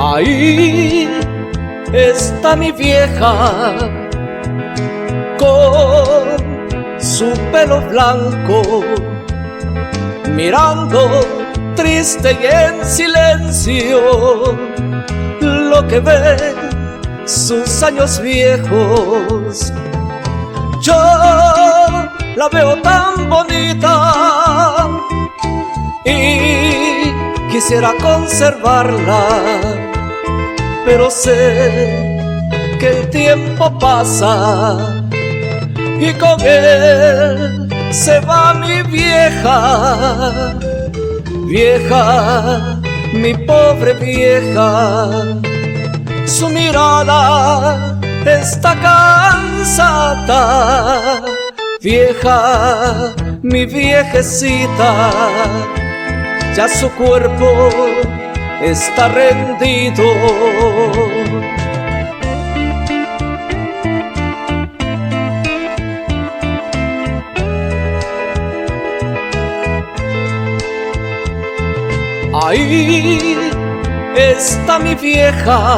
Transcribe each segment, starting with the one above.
Ahí está mi vieja con su pelo blanco, mirando triste y en silencio lo que ven sus años viejos. Yo la veo tan bonita y quisiera conservarla, pero sé que el tiempo pasa y con él se va mi vieja. Vieja, mi pobre vieja, su mirada está cansada. Vieja, mi viejecita, ya su cuerpo está rendido. Ahí está mi vieja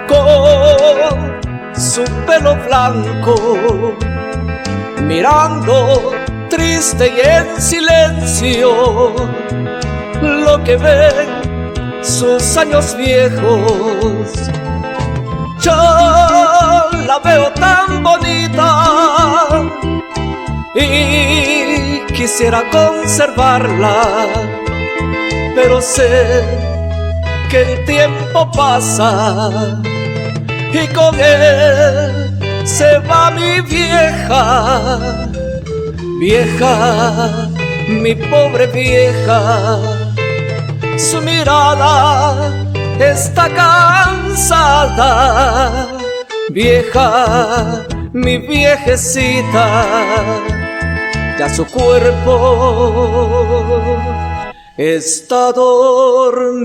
con su pelo blanco, mirando triste y en silencio lo que ven sus años viejos. Yo la veo tan bonita y quisiera conservarla, pero sé que el tiempo pasa y con él se va mi vieja. Vieja, mi pobre vieja, su mirada está cansada. Vieja, mi viejecita, ya su cuerpo está dormido.